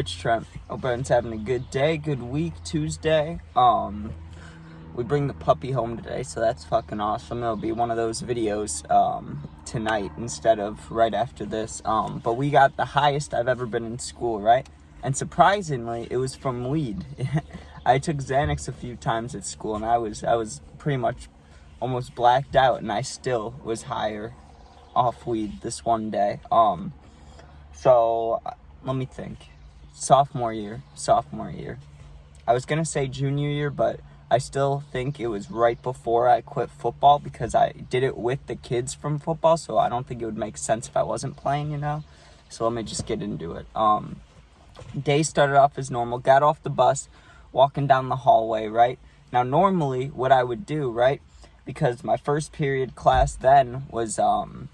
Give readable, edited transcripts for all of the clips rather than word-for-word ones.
it's Trent. Hope everyone's having a good day, good week, Tuesday. We bring the puppy home today, so that's fucking awesome. It'll be one of those videos tonight instead of right after this. But we got the highest I've ever been in school, right? And surprisingly, it was from weed. I took Xanax a few times at school, and I was pretty much almost blacked out, and I still was higher off weed this one day. So let me think. Sophomore year. I was gonna say junior year, but I still think it was right before I quit football because I did it with the kids from football, so I don't think it would make sense if I wasn't playing, you know? So let me just get into it. Day started off as normal, got off the bus, walking down the hallway, right? Now, normally, what I would do, right? Because my first period class then was, God,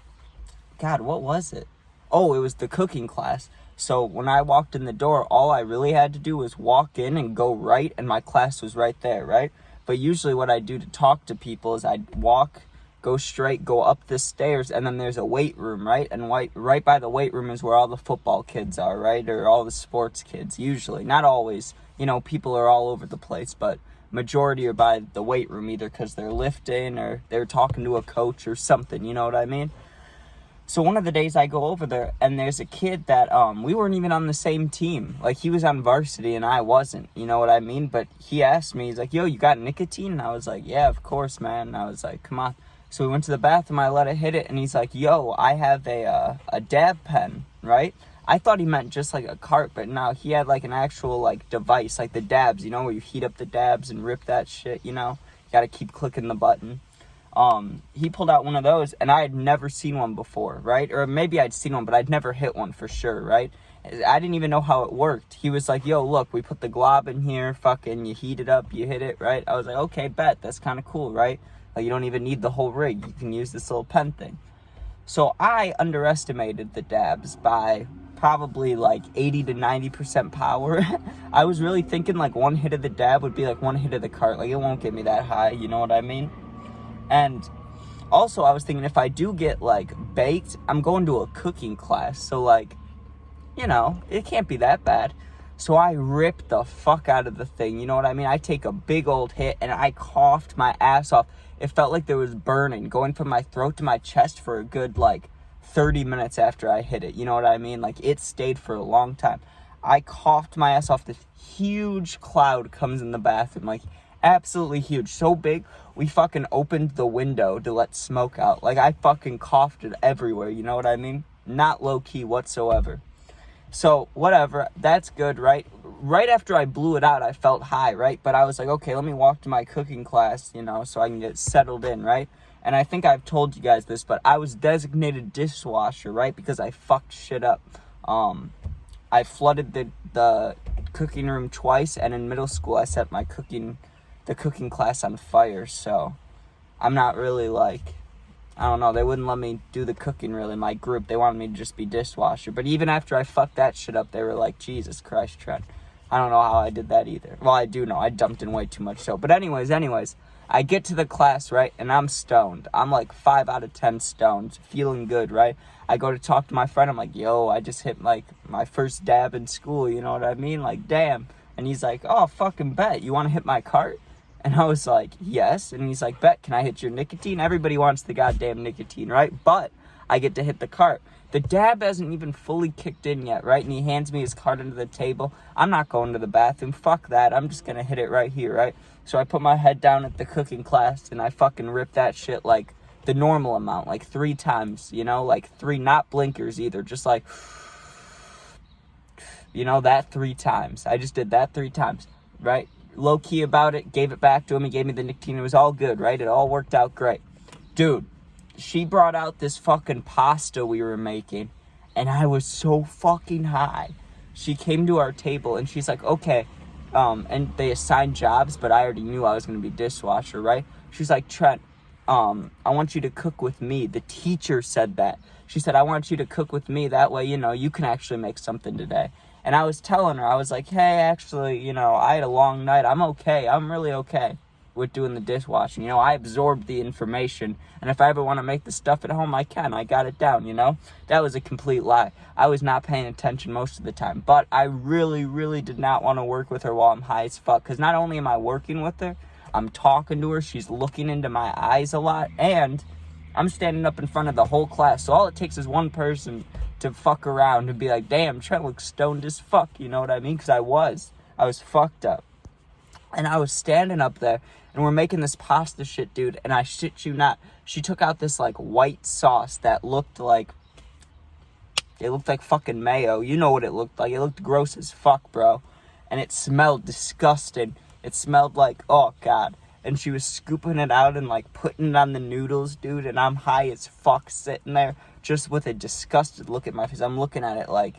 what was it? Oh, it was the cooking class. So when I walked in the door, all I really had to do was walk in and go right, and my class was right there, right? But usually what I do to talk to people is I'd walk, go straight, go up the stairs, and then there's a weight room, right? And right by the weight room is where all the football kids are, right? Or all the sports kids, usually. Not always. You know, people are all over the place, but majority are by the weight room, either because they're lifting or they're talking to a coach or something, you know what I mean? So one of the days I go over there, and there's a kid that, we weren't even on the same team. Like, he was on varsity, and I wasn't, you know what I mean? But he asked me, he's like, yo, you got nicotine? And I was like, yeah, of course, man. And I was like, come on. So we went to the bathroom, I let it hit it, and he's like, yo, I have a dab pen, right? I thought he meant just like a cart, but no, he had like an actual like device, like the dabs, you know, where you heat up the dabs and rip that shit, you know? You gotta keep clicking the button. He pulled out one of those, and I had never seen one before, right? Or maybe I'd seen one, but I'd never hit one for sure, right? I didn't even know how it worked. He was like, yo, look, we put the glob in here, fucking, you heat it up, you hit it, right? I was like, okay, bet, that's kind of cool, right? Like, you don't even need the whole rig. You can use this little pen thing. So I underestimated the dabs by probably like 80 to 90% power. I was really thinking like one hit of the dab would be like one hit of the cart. Like, it won't get me that high, you know what I mean? And also I was thinking if I do get like baked, I'm going to a cooking class. So like, you know, it can't be that bad. So I ripped the fuck out of the thing, you know what I mean? I take a big old hit and I coughed my ass off. It felt like there was burning going from my throat to my chest for a good like 30 minutes after I hit it, you know what I mean? Like, it stayed for a long time. I coughed my ass off. This huge cloud comes in the bathroom, like absolutely huge, so big we fucking opened the window to let smoke out. Like, I fucking coughed it everywhere, you know what I mean? Not low-key whatsoever. So whatever, that's good, right? Right after I blew it out, I felt high, right? But I was like, okay, let me walk to my cooking class, you know, so I can get settled in, right? And I think I've told you guys this, but I was designated dishwasher, right? Because I fucked shit up. I flooded the cooking room twice, and in middle school I set the cooking class on fire. So I'm not really like, I don't know, they wouldn't let me do the cooking really in my group. They wanted me to just be dishwasher. But even after I fucked that shit up, they were like, Jesus Christ, Trent. I don't know how I did that either. Well, I do know. I dumped in way too much soap. But anyways, I get to the class, right, and I'm stoned. I'm like 5 out of 10 stoned, feeling good, right? I go to talk to my friend. I'm like, yo, I just hit like my first dab in school, you know what I mean? Like, damn. And he's like, oh, fucking bet. You want to hit my cart? And I was like, yes. And he's like, bet, can I hit your nicotine? Everybody wants the goddamn nicotine, right? But I get to hit the cart. The dab hasn't even fully kicked in yet, right? And he hands me his cart under the table. I'm not going to the bathroom. Fuck that. I'm just going to hit it right here, right? So I put my head down at the cooking class, and I fucking ripped that shit like the normal amount, like 3 times, you know? Like 3, not blinkers either, just like, you know, that 3 times. I just did that 3 times, right? Low-key about it, gave it back to him. He gave me the nicotine. It was all good, right? It all worked out great. Dude, she brought out this fucking pasta we were making, and I was so fucking high. She came to our table, and she's like, okay, and they assigned jobs, but I already knew I was going to be dishwasher, right? She's like, Trent, I want you to cook with me. The teacher said that. She said, I want you to cook with me. That way, you know, you can actually make something today. And I was telling her, I was like, hey, actually, you know, I had a long night. I'm okay. I'm really okay. with doing the dishwashing. You know, I absorbed the information, and if I ever want to make the stuff at home, I can. I got it down, you know? That was a complete lie. I was not paying attention most of the time, but I really, really did not want to work with her while I'm high as fuck, because not only am I working with her, I'm talking to her, she's looking into my eyes a lot, and I'm standing up in front of the whole class, so all it takes is one person to fuck around and be like, damn, Trent looks stoned as fuck, you know what I mean? Because I was fucked up. And I was standing up there, and we're making this pasta shit, dude, and I shit you not, she took out this, like, white sauce that looked like, it looked like fucking mayo. You know what it looked like. It looked gross as fuck, bro. And it smelled disgusting. It smelled like, oh, God. And she was scooping it out and, like, putting it on the noodles, dude, and I'm high as fuck sitting there just with a disgusted look at my face. I'm looking at it like,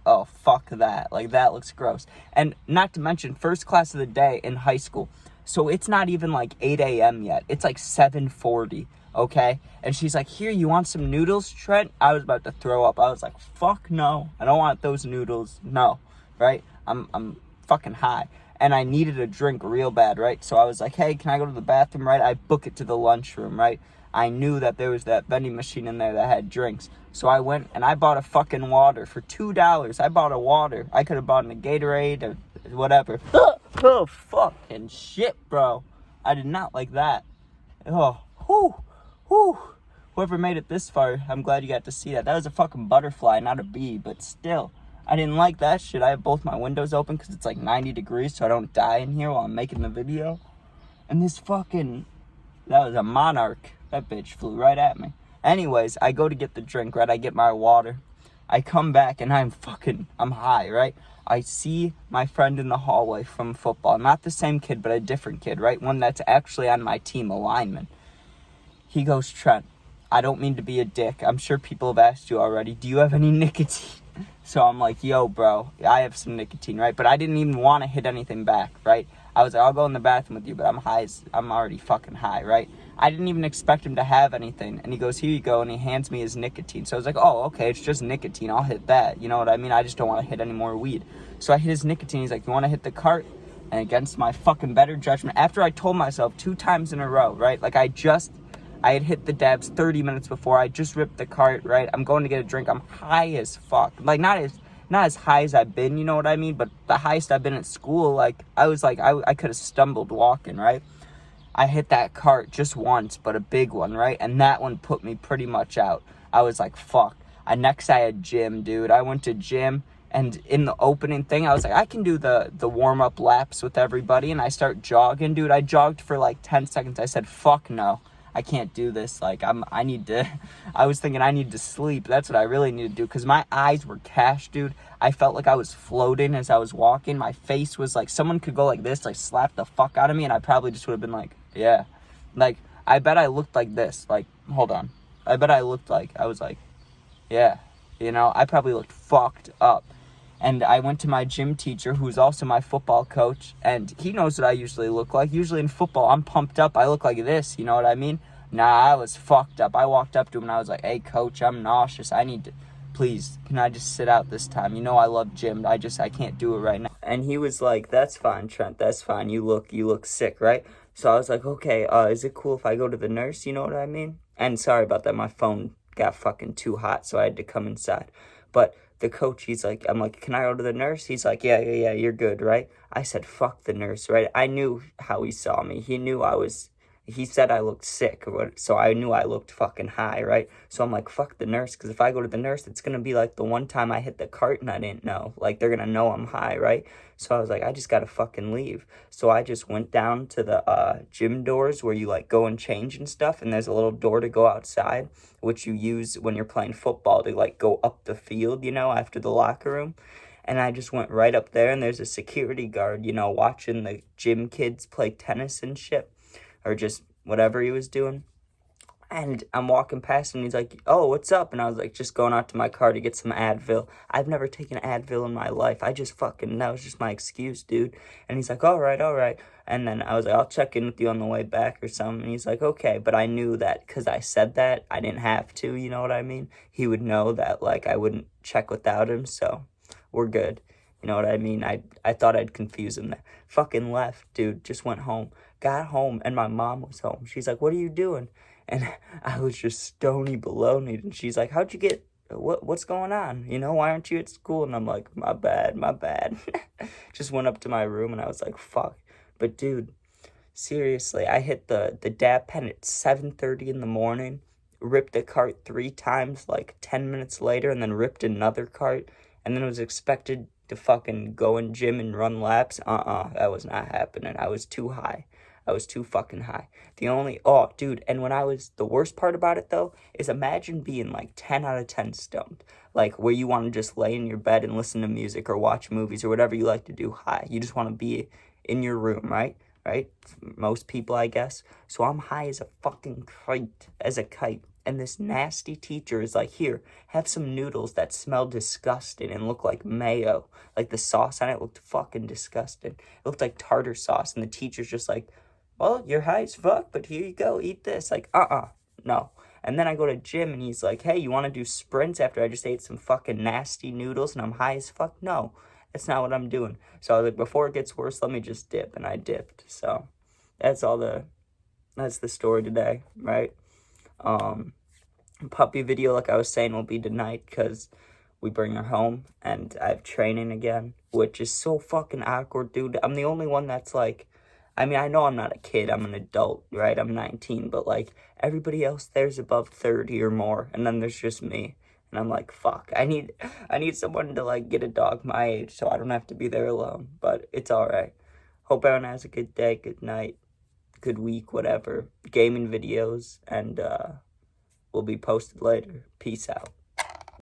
oh, fuck that. Like, that looks gross. And not to mention, first class of the day in high school. So it's not even like 8 a.m. yet. It's like 7:40, okay? And she's like, here, you want some noodles, Trent? I was about to throw up. I was like, fuck no. I don't want those noodles. No, right? I'm fucking high. And I needed a drink real bad, right? So I was like, hey, can I go to the bathroom, right? I book it to the lunchroom, right? I knew that there was that vending machine in there that had drinks. So I went and I bought a fucking water for $2. I bought a water. I could have bought a Gatorade or whatever. Oh, fucking shit, bro. I did not like that. Oh, whew. Whoever made it this far, I'm glad you got to see that. That was a fucking butterfly, not a bee, but still. I didn't like that shit. I have both my windows open because it's like 90 degrees so I don't die in here while I'm making the video. And this fucking, that was a monarch. That bitch flew right at me. Anyways, I go to get the drink, right? I get my water. I come back and I'm high, right? I see my friend in the hallway from football. Not the same kid, but a different kid, right? One that's actually on my team, a lineman. He goes, Trent, I don't mean to be a dick. I'm sure people have asked you already. Do you have any nicotine? So I'm like, yo, bro, I have some nicotine, right? But I didn't even want to hit anything back, right? I was like, I'll go in the bathroom with you, but I'm already fucking high, right? I didn't even expect him to have anything. And he goes, here you go, and he hands me his nicotine. So I was like, oh, okay, it's just nicotine. I'll hit that. You know what I mean? I just don't want to hit any more weed. So I hit his nicotine. He's like, you want to hit the cart? And against my fucking better judgment, after I told myself 2 times in a row, right? Like I had hit the dabs 30 minutes before. I just ripped the cart, right? I'm going to get a drink. I'm high as fuck. Like, not as high as I've been, you know what I mean? But the highest I've been at school, like, I was like, I could have stumbled walking, right? I hit that cart just once, but a big one, right? And that one put me pretty much out. I was like, fuck. Next I had gym, dude. I went to gym, and in the opening thing, I was like, I can do the warm-up laps with everybody, and I start jogging, dude. I jogged for like 10 seconds. I said, fuck no. I can't do this. Like, I was thinking I need to sleep. That's what I really need to do, because my eyes were cash, dude. I felt like I was floating as I was walking. My face was like, someone could go like this, like slap the fuck out of me, and I probably just would have been like, yeah. Like, I bet I looked like this. Like, hold on. I bet I looked like, I was like, yeah. You know, I probably looked fucked up. And I went to my gym teacher, who's also my football coach, and he knows what I usually look like. Usually in football, I'm pumped up. I look like this, you know what I mean? Nah, I was fucked up. I walked up to him and I was like, hey, coach, I'm nauseous. I need to, please, can I just sit out this time? You know I love gym. I can't do it right now. And he was like, that's fine, Trent. That's fine. You look sick, right? So I was like, okay, is it cool if I go to the nurse? You know what I mean? And sorry about that. My phone got fucking too hot, so I had to come inside. But the coach, I'm like, can I go to the nurse? He's like, yeah, you're good, right? I said, fuck the nurse, right? I knew how he saw me. He said I looked sick, so I knew I looked fucking high, right? So I'm like, fuck the nurse, because if I go to the nurse, it's going to be like the one time I hit the cart and I didn't know. Like, they're going to know I'm high, right? So I was like, I just got to fucking leave. So I just went down to the gym doors where you, like, go and change and stuff, and there's a little door to go outside, which you use when you're playing football to, like, go up the field, you know, after the locker room. And I just went right up there, and there's a security guard, you know, watching the gym kids play tennis and shit. Or just whatever he was doing. And I'm walking past him, and he's like, oh, what's up? And I was like, just going out to my car to get some Advil. I've never taken Advil in my life. That was just my excuse, dude. And he's like, all right. And then I was like, I'll check in with you on the way back or something. And he's like, okay. But I knew that because I said that, I didn't have to, you know what I mean? He would know that, like, I wouldn't check without him, so we're good. You know what I mean? I thought I'd confuse him there. Fucking left, dude. Just went home. Got home, and my mom was home. She's like, what are you doing? And I was just stony baloney. And she's like, how'd you get... What's going on? You know, why aren't you at school? And I'm like, my bad. Just went up to my room, and I was like, fuck. But, dude, seriously, I hit the dab pen at 7:30 in the morning, ripped a cart 3 times, like 10 minutes later, and then ripped another cart, and then was expected to fucking go in gym and run laps. That was not happening. I was too high. I was too fucking high. Oh, dude, and the worst part about it, though, is imagine being like 10 out of 10 stoned. Like, where you want to just lay in your bed and listen to music or watch movies or whatever you like to do high. You just want to be in your room, right? Right? Most people, I guess. So I'm high as a fucking kite. And this nasty teacher is like, here, have some noodles that smell disgusting and look like mayo. Like, the sauce on it looked fucking disgusting. It looked like tartar sauce. And the teacher's just like, well, you're high as fuck, but here you go, eat this. Like, no. And then I go to gym, and he's like, hey, you want to do sprints after I just ate some fucking nasty noodles and I'm high as fuck? No, that's not what I'm doing. So I was like, before it gets worse, let me just dip. And I dipped. So that's the story today, right? Puppy video, like I was saying, will be tonight because we bring her home and I have training again, which is so fucking awkward, dude. I'm the only one that's like, I mean, I know I'm not a kid, I'm an adult, right? I'm 19, but like everybody else there's above 30 or more, and then there's just me. And I'm like, fuck, I need someone to like get a dog my age so I don't have to be there alone. But it's alright. Hope everyone has a good day, good night, good week, whatever. Gaming videos, and will be posted later. Peace out.